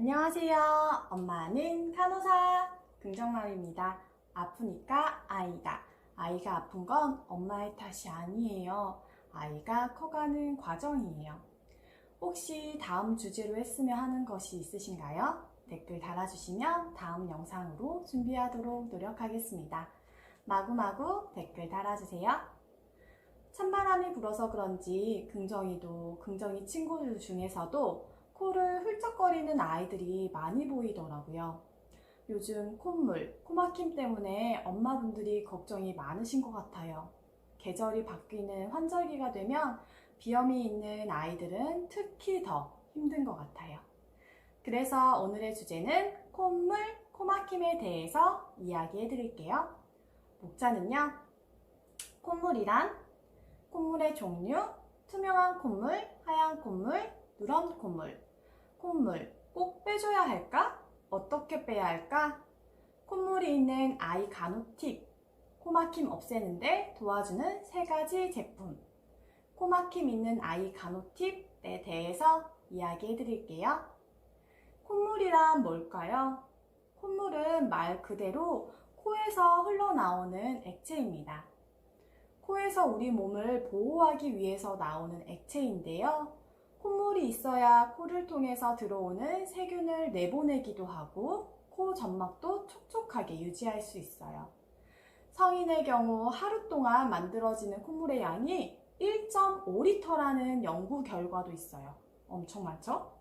안녕하세요. 엄마는 간호사 긍정맘입니다. 아프니까 아이가 아픈 건 엄마의 탓이 아니에요. 아이가 커가는 과정이에요. 혹시 다음 주제로 했으면 하는 것이 있으신가요? 댓글 달아주시면 다음 영상으로 준비하도록 노력하겠습니다. 마구마구 댓글 달아주세요. 찬바람이 불어서 그런지 긍정이 친구들 중에서도 코를 훌쩍거리는 아이들이 많이 보이더라고요. 요즘 코막힘 때문에 엄마분들이 걱정이 많으신 것 같아요. 계절이 바뀌는 환절기가 되면 비염이 있는 아이들은 특히 더 힘든 것 같아요. 그래서 오늘의 주제는 코막힘에 대해서 이야기해 드릴게요. 목차는요, 콧물이란 콧물의 종류, 투명한 콧물, 하얀 콧물, 누런 콧물. 콧물 꼭 빼줘야 할까? 어떻게 빼야 할까? 콧물이 있는 아이 간호 팁. 코막힘 없애는데 도와주는 3가지 제품. 코막힘 있는 아이 간호 팁에 대해서 이야기해 드릴게요. 콧물이란 뭘까요? 콧물은 말 그대로 코에서 흘러나오는 액체입니다. 코에서 우리 몸을 보호하기 위해서 나오는 액체인데요. 콧물이 있어야 코를 통해서 들어오는 세균을 내보내기도 하고 코 점막도 촉촉하게 유지할 수 있어요. 성인의 경우 하루 동안 만들어지는 콧물의 양이 1.5리터라는 연구 결과도 있어요. 엄청 많죠?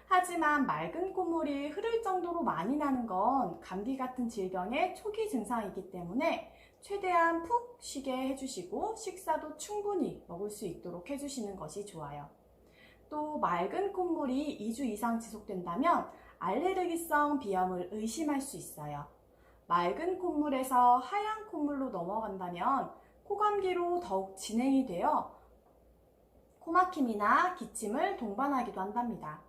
하지만 맑은 콧물이 흐를 정도로 많이 나는 건 감기 같은 질병의 초기 증상이기 때문에 최대한 푹 쉬게 해주시고 식사도 충분히 먹을 수 있도록 해주시는 것이 좋아요. 또 맑은 콧물이 2주 이상 지속된다면 알레르기성 비염을 의심할 수 있어요. 맑은 콧물에서 하얀 콧물로 넘어간다면 코감기로 더욱 진행이 되어 코막힘이나 기침을 동반하기도 한답니다.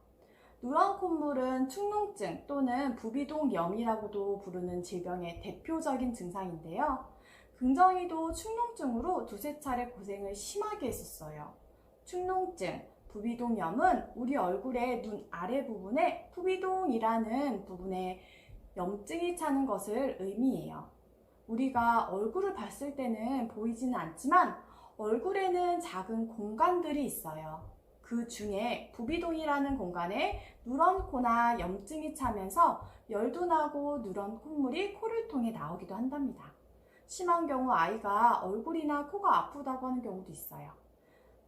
누런 콧물은 축농증 또는 부비동염이라고도 부르는 질병의 대표적인 증상인데요. 긍정이도 축농증으로 2~3차례 고생을 심하게 했었어요. 축농증, 부비동염은 우리 얼굴의 눈 아래 부분에 부비동이라는 부분에 염증이 차는 것을 의미해요. 우리가 얼굴을 봤을 때는 보이지는 않지만 얼굴에는 작은 공간들이 있어요. 그 중에 부비동이라는 공간에 누런 코나 염증이 차면서 열도 나고 누런 콧물이 코를 통해 나오기도 한답니다. 심한 경우 아이가 얼굴이나 코가 아프다고 하는 경우도 있어요.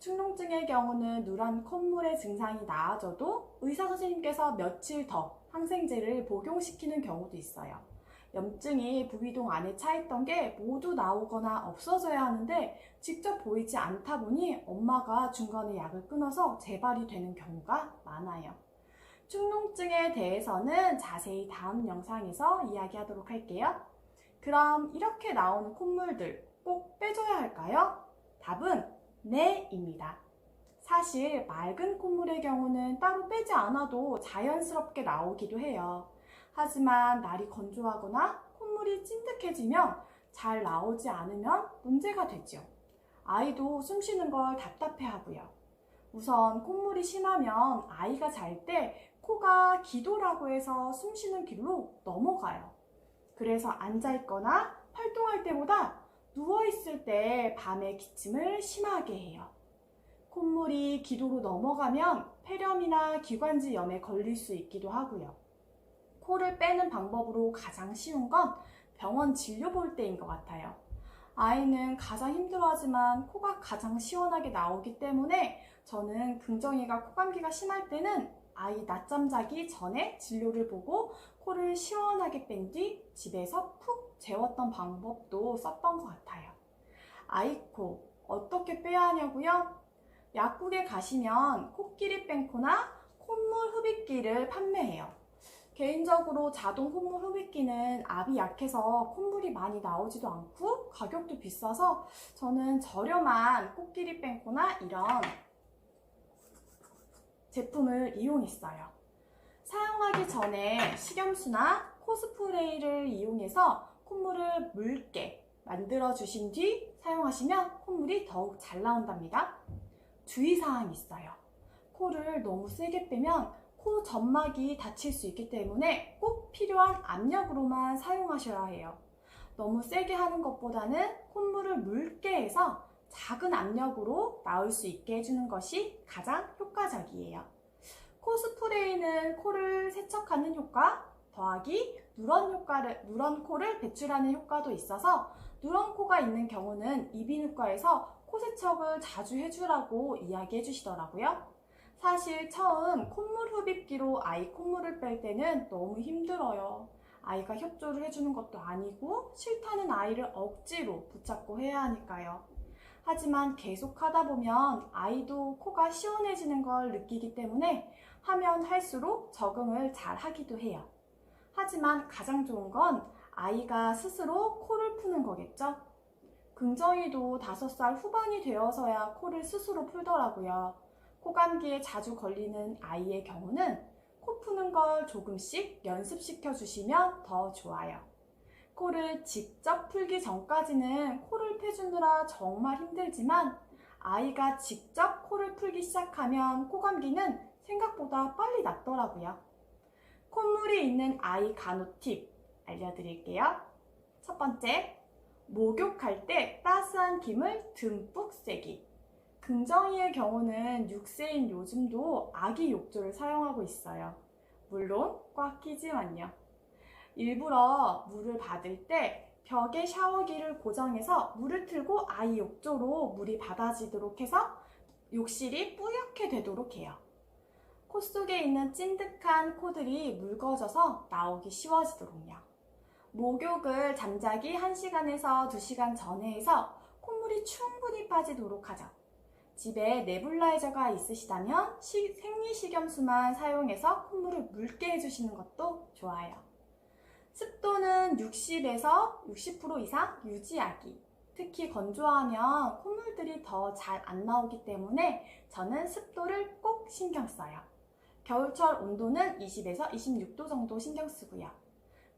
축농증의 경우는 누런 콧물의 증상이 나아져도 의사 선생님께서 며칠 더 항생제를 복용시키는 경우도 있어요. 염증이 부비동 안에 차있던 게 모두 나오거나 없어져야 하는데 직접 보이지 않다 보니 엄마가 중간에 약을 끊어서 재발이 되는 경우가 많아요. 축농증에 대해서는 자세히 다음 영상에서 이야기하도록 할게요. 그럼 이렇게 나오는 콧물들 꼭 빼줘야 할까요? 답은 네입니다. 사실 맑은 콧물의 경우는 따로 빼지 않아도 자연스럽게 나오기도 해요. 하지만 날이 건조하거나 콧물이 찐득해지면 잘 나오지 않으면 문제가 되죠. 아이도 숨 쉬는 걸 답답해 하고요. 우선 콧물이 심하면 아이가 잘 때 코가 기도라고 해서 숨 쉬는 길로 넘어가요. 그래서 앉아있거나 활동할 때보다 누워있을 때 밤에 기침을 심하게 해요. 콧물이 기도로 넘어가면 폐렴이나 기관지염에 걸릴 수 있기도 하고요. 코를 빼는 방법으로 가장 쉬운 건 병원 진료 볼 때인 것 같아요. 아이는 가장 힘들어하지만 코가 가장 시원하게 나오기 때문에 저는 긍정이가 코감기가 심할 때는 아이 낮잠 자기 전에 진료를 보고 코를 시원하게 뺀 뒤 집에서 푹 재웠던 방법도 썼던 것 같아요. 아이 코 어떻게 빼야 하냐고요? 약국에 가시면 코끼리 뺑코나 콧물 흡입기를 판매해요. 개인적으로 자동 콧물 흡입기는 압이 약해서 콧물이 많이 나오지도 않고 가격도 비싸서 저는 저렴한 코끼리 뺑코나 이런 제품을 이용했어요. 사용하기 전에 식염수나 코스프레이를 이용해서 콧물을 묽게 만들어 주신 뒤 사용하시면 콧물이 더욱 잘 나온답니다. 주의사항이 있어요. 코를 너무 세게 빼면 코 점막이 다칠 수 있기 때문에 꼭 필요한 압력으로만 사용하셔야 해요. 너무 세게 하는 것보다는 콧물을 묽게 해서 작은 압력으로 나올 수 있게 해주는 것이 가장 효과적이에요. 코 스프레이는 코를 세척하는 효과 더하기 누런 코를 배출하는 효과도 있어서 누런 코가 있는 경우는 이비인후과에서 코 세척을 자주 해주라고 이야기해 주시더라고요. 사실 처음 콧물 흡입기로 아이 콧물을 뺄 때는 너무 힘들어요. 아이가 협조를 해주는 것도 아니고 싫다는 아이를 억지로 붙잡고 해야 하니까요. 하지만 계속 하다 보면 아이도 코가 시원해지는 걸 느끼기 때문에 하면 할수록 적응을 잘 하기도 해요. 하지만 가장 좋은 건 아이가 스스로 코를 푸는 거겠죠? 긍정이도 5살 후반이 되어서야 코를 스스로 풀더라고요. 코감기에 자주 걸리는 아이의 경우는 코 푸는 걸 조금씩 연습시켜 주시면 더 좋아요. 코를 직접 풀기 전까지는 코를 패주느라 정말 힘들지만 아이가 직접 코를 풀기 시작하면 코감기는 생각보다 빨리 낫더라고요. 콧물이 있는 아이 간호 팁 알려드릴게요. 첫 번째, 목욕할 때 따스한 김을 듬뿍 쐬기. 긍정이의 경우는 6세인 요즘도 아기 욕조를 사용하고 있어요. 물론 꽉 끼지만요. 일부러 물을 받을 때 벽에 샤워기를 고정해서 물을 틀고 아이 욕조로 물이 받아지도록 해서 욕실이 뿌옇게 되도록 해요. 코 속에 있는 찐득한 코들이 묽어져서 나오기 쉬워지도록요. 목욕을 잠자기 1시간에서 2시간 전에 해서 콧물이 충분히 빠지도록 하죠. 집에 네뷸라이저가 있으시다면 생리식염수만 사용해서 콧물을 묽게 해주시는 것도 좋아요. 습도는 60에서 60% 이상 유지하기. 특히 건조하면 콧물들이 더 잘 안 나오기 때문에 저는 습도를 꼭 신경 써요. 겨울철 온도는 20에서 26도 정도 신경 쓰고요.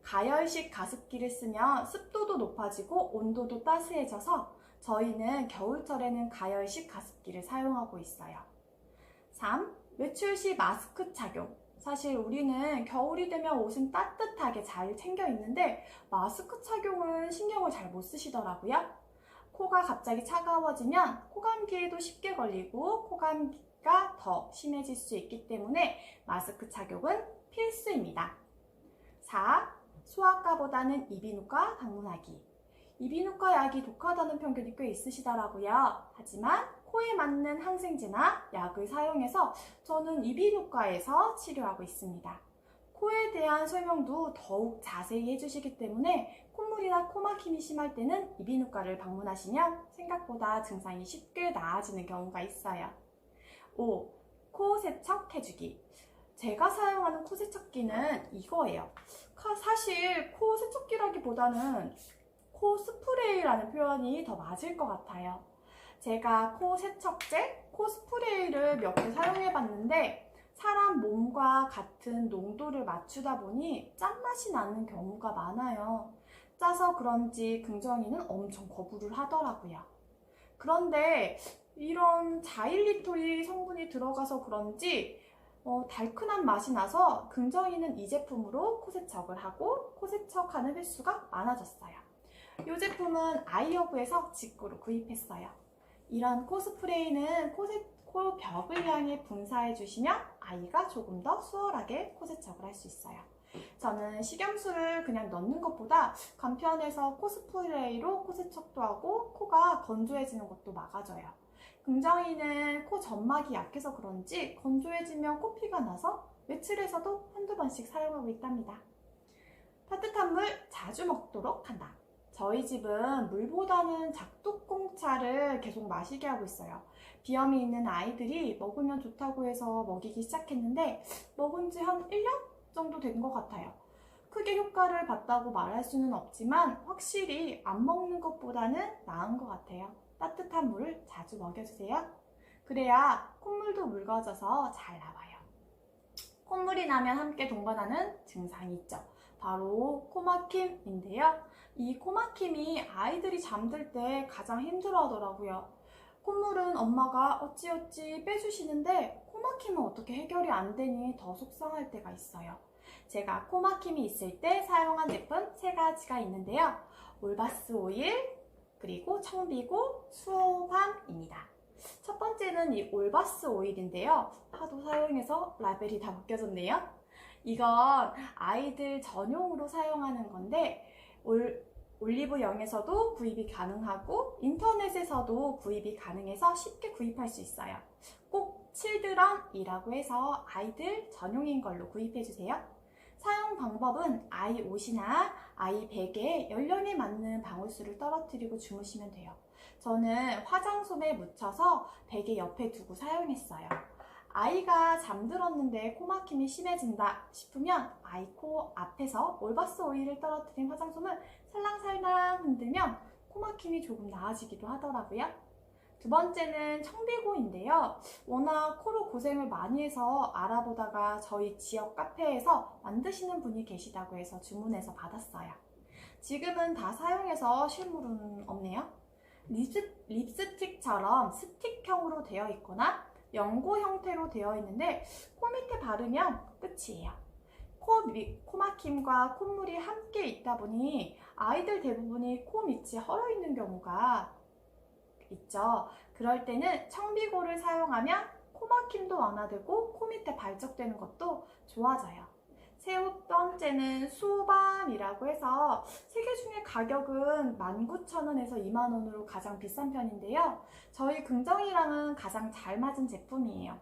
가열식 가습기를 쓰면 습도도 높아지고 온도도 따스해져서 저희는 겨울철에는 가열식 가습기를 사용하고 있어요. 3. 외출 시 마스크 착용. 사실 우리는 겨울이 되면 옷은 따뜻하게 잘 챙겨 입는데 마스크 착용은 신경을 잘 못 쓰시더라고요. 코가 갑자기 차가워지면 코감기에도 쉽게 걸리고 코감기가 더 심해질 수 있기 때문에 마스크 착용은 필수입니다. 4. 소아과보다는 이비인후과 방문하기. 이비인후과 약이 독하다는 편견이 꽤 있으시더라고요. 하지만 코에 맞는 항생제나 약을 사용해서 저는 이비인후과에서 치료하고 있습니다. 코에 대한 설명도 더욱 자세히 해주시기 때문에 콧물이나 코막힘이 심할 때는 이비인후과를 방문하시면 생각보다 증상이 쉽게 나아지는 경우가 있어요. 5. 코 세척해주기. 제가 사용하는 코 세척기는 이거예요. 사실 코 세척기라기보다는 코 스프레이라는 표현이 더 맞을 것 같아요. 제가 코 세척제, 코 스프레이를 몇 개 사용해 봤는데 사람 몸과 같은 농도를 맞추다 보니 짠맛이 나는 경우가 많아요. 짜서 그런지 긍정이는 엄청 거부를 하더라고요. 그런데 이런 자일리톨 성분이 들어가서 그런지 달큰한 맛이 나서 긍정이는 이 제품으로 코 세척을 하고 코 세척하는 횟수가 많아졌어요. 이 제품은 아이허브에서 직구로 구입했어요. 이런 코 스프레이는 코 벽을 향해 분사해 주시면 아이가 조금 더 수월하게 코 세척을 할 수 있어요. 저는 식염수를 그냥 넣는 것보다 간편해서 코 스프레이로 코 세척도 하고 코가 건조해지는 것도 막아줘요. 긍정이는 코 점막이 약해서 그런지 건조해지면 코피가 나서 외출에서도 한두 번씩 사용하고 있답니다. 따뜻한 물 자주 먹도록 한다. 저희 집은 물보다는 작두콩차를 계속 마시게 하고 있어요. 비염이 있는 아이들이 먹으면 좋다고 해서 먹이기 시작했는데 먹은 지 한 1년 정도 된 것 같아요. 크게 효과를 봤다고 말할 수는 없지만 확실히 안 먹는 것보다는 나은 것 같아요. 따뜻한 물을 자주 먹여주세요. 그래야 콧물도 묽어져서 잘 나와요. 콧물이 나면 함께 동반하는 증상이 있죠. 바로 코막힘인데요. 이 코막힘이 아이들이 잠들 때 가장 힘들어 하더라고요. 콧물은 엄마가 어찌어찌 빼주시는데 코막힘은 어떻게 해결이 안 되니 더 속상할 때가 있어요. 제가 코막힘이 있을 때 사용한 제품 3가지가 있는데요. 올바스 오일, 그리고 청비고, 수호밤입니다. 첫 번째는 이 올바스 오일인데요. 하도 사용해서 라벨이 다 벗겨졌네요. 이건 아이들 전용으로 사용하는 건데 올리브영에서도 구입이 가능하고 인터넷에서도 구입이 가능해서 쉽게 구입할 수 있어요. 꼭 칠드런이라고 해서 아이들 전용인 걸로 구입해주세요. 사용 방법은 아이 옷이나 아이 베개에 연령에 맞는 방울수를 떨어뜨리고 주무시면 돼요. 저는 화장솜에 묻혀서 베개 옆에 두고 사용했어요. 아이가 잠들었는데 코막힘이 심해진다 싶으면 아이 코 앞에서 올바스 오일을 떨어뜨린 화장솜을 살랑살랑 흔들면 코막힘이 조금 나아지기도 하더라고요. 두 번째는 청비고인데요. 워낙 코로 고생을 많이 해서 알아보다가 저희 지역 카페에서 만드시는 분이 계시다고 해서 주문해서 받았어요. 지금은 다 사용해서 실물은 없네요. 립스틱처럼 스틱형으로 되어 있거나 연고 형태로 되어 있는데 코 밑에 바르면 끝이에요. 코막힘과 콧물이 함께 있다 보니 아이들 대부분이 코 밑이 헐어 있는 경우가 있죠. 그럴 때는 청비고를 사용하면 코막힘도 완화되고 코 밑에 발적되는 것도 좋아져요. 세 번째는 수호밤이라고 해서 3개 중에 가격은 19,000원에서 20,000원으로 가장 비싼 편인데요. 저희 긍정이랑은 가장 잘 맞은 제품이에요.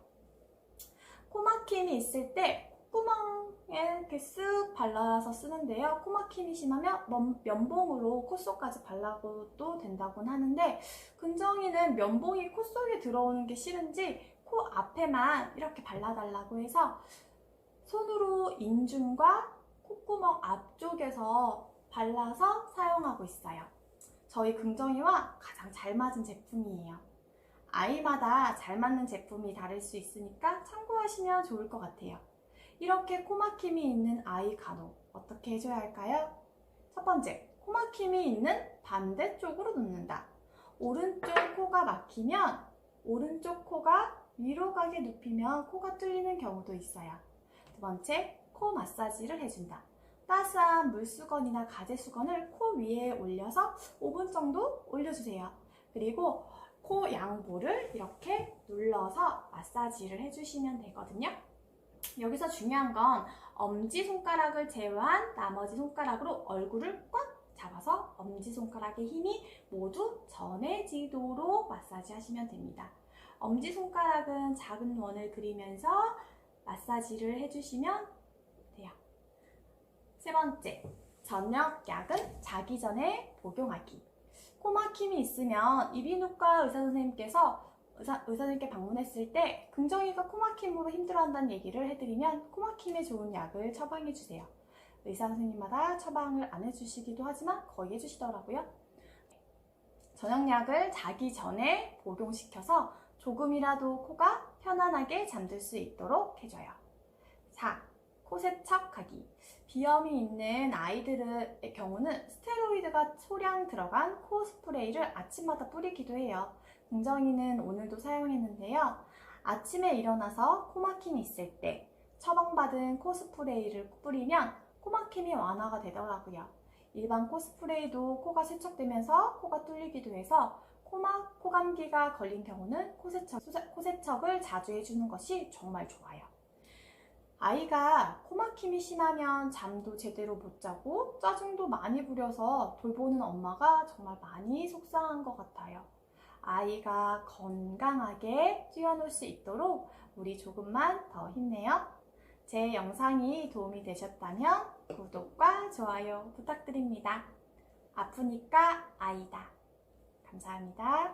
코막힘이 있을 때 콧구멍에 이렇게 쓱 발라서 쓰는데요. 코막힘이 심하면 면봉으로 코 속까지 발라도 된다고는 하는데 긍정이는 면봉이 코 속에 들어오는 게 싫은지 코 앞에만 이렇게 발라달라고 해서 손으로 인중과 콧구멍 앞쪽에서 발라서 사용하고 있어요. 저희 긍정이와 가장 잘 맞은 제품이에요. 아이마다 잘 맞는 제품이 다를 수 있으니까 참고하시면 좋을 것 같아요. 이렇게 코막힘이 있는 아이 간호 어떻게 해줘야 할까요? 첫 번째, 코막힘이 있는 반대쪽으로 눕는다. 오른쪽 코가 막히면 오른쪽 코가 위로 가게 눕히면 코가 뚫리는 경우도 있어요. 두 번째, 코 마사지를 해준다. 따스한 물수건이나 가제수건을 코 위에 올려서 5분 정도 올려주세요. 그리고 코 양볼을 이렇게 눌러서 마사지를 해주시면 되거든요. 여기서 중요한 건 엄지손가락을 제외한 나머지 손가락으로 얼굴을 꽉 잡아서 엄지손가락의 힘이 모두 전해지도록 마사지 하시면 됩니다. 엄지손가락은 작은 원을 그리면서 마사지를 해주시면 돼요. 세 번째, 저녁 약은 자기 전에 복용하기. 코막힘이 있으면 이비인후과 의사선생님께 방문했을 때 긍정이가 코막힘으로 힘들어한다는 얘기를 해드리면 코막힘에 좋은 약을 처방해주세요. 의사선생님마다 처방을 안 해주시기도 하지만 거의 해주시더라고요. 저녁약을 자기 전에 복용시켜서 조금이라도 코가 편안하게 잠들 수 있도록 해줘요. 4. 코 세척하기. 비염이 있는 아이들의 경우는 스테로이드가 소량 들어간 코 스프레이를 아침마다 뿌리기도 해요. 긍정이는 오늘도 사용했는데요. 아침에 일어나서 코막힘이 있을 때 처방받은 코 스프레이를 뿌리면 코막힘이 완화가 되더라고요. 일반 코 스프레이도 코가 세척되면서 코가 뚫리기도 해서 코감기가 걸린 경우는 코세척을 자주 해주는 것이 정말 좋아요. 아이가 코막힘이 심하면 잠도 제대로 못 자고 짜증도 많이 부려서 돌보는 엄마가 정말 많이 속상한 것 같아요. 아이가 건강하게 뛰어놀 수 있도록 우리 조금만 더 힘내요. 제 영상이 도움이 되셨다면 구독과 좋아요 부탁드립니다. 아프니까 아이다. 감사합니다.